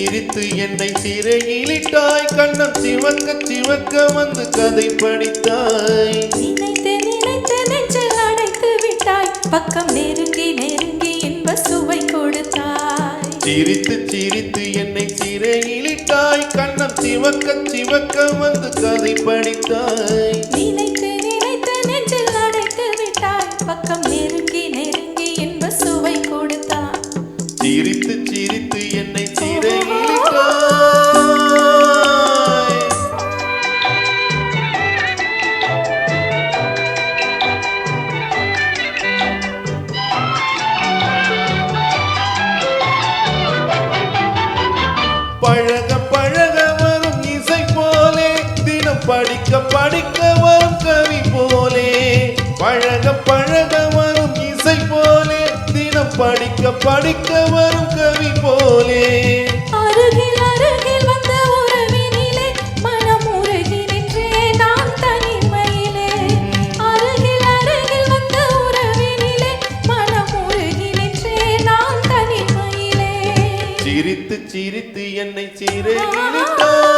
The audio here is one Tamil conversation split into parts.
சிரித்து என்னை சிறையிலிட்டாய் கண்ணம் சிவக்க சிவக்க வந்து கதை படித்தாய் நினைத்து நினைத்து நெஞ்சில் அடைத்து விட்டாய் பக்கம் நெருங்கி நெருங்கி இன்ப சுவை கொடுத்தாய் சிரித்து சிரித்து என்னை சிறையிலிட்டாய் கண்ணம் சிவக்க சிவக்க வந்து கதை படித்தாய் நினைத்து நினைத்து நெஞ்சில் அடைத்து விட்டாய் பக்கம் நெருங்கி நெருங்கி இன்ப சுவை கொடுத்தாய் சிரித்து சிரித்து என்னை சிறையிலிட்டாய் பழக பழக வரும் இசை போலே தினம் படிக்க படிக்க வரும் கவி போலே பழக பழக வரும் இசை போலே தினம் படிக்க படிக்க வரும் கவி போலே அருகில் அருகில் வந்த உறவினிலே மனம் உருகி நின்றே நான் தனிமையிலே அருகில் அருகில் வந்த உறவினிலே மனம் உருகி நின்றே நான் தனிமையிலே சிரித்து சிரித்து என்னை சிறையிலிட்டாய்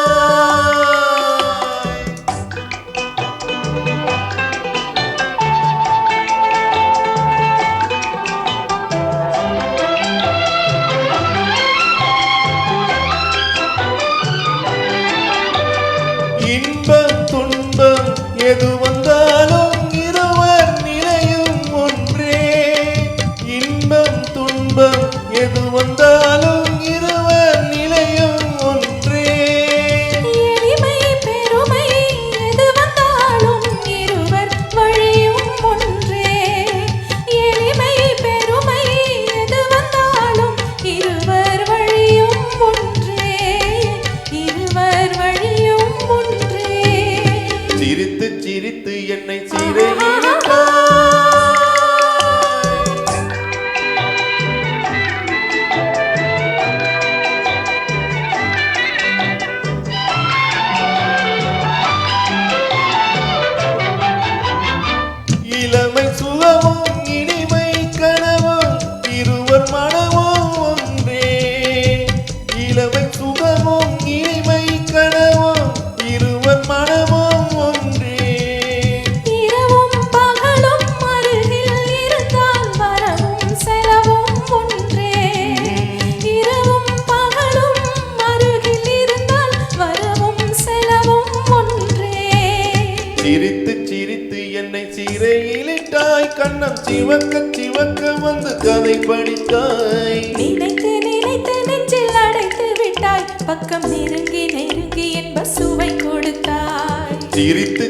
இன்பம் துன்பம் எது வந்தாலும் இருவர் நிலையும் ஒன்றே இன்பம் துன்பம் எது வந்தாலும் இருவர் நிலையும் ஒன்றே எளிமை பெருமை எது வந்தாலும் இருவர் வழியும் ஒன்றே எளிமை பெருமை எது வந்தாலும் இருவர் வழியும் ஒன்றே இருவர் வழியும் ஒன்றே சிரித்து சிரித்து என்னை சிறையிலிட்டாய் இளமை சுகமும் இனிமை கனவும் இருவர் மனமும் ஒன்றே இளமை சுகமும் இனிமை கனவும் இருவர் மனமும் ஒன்றே இரவும் பகலும் அருகில் இருந்தால் வரவும் செலவும் ஒன்றே இரவும் பகலும் அருகில் இருந்தால் வரவும் செலவும் ஒன்றே சிரித்து சிரித்து என்னை சிறையிலிட்டாய் கண்ணம் சிவக்க சிவக்க வந்து கதை படித்தாய் நினைத்து நினைத்து நெஞ்சில் அடைத்து விட்டாய் பக்கம் நெருங்கி நெருங்கி என்ப சுவை கொடுத்தாய் சிரித்து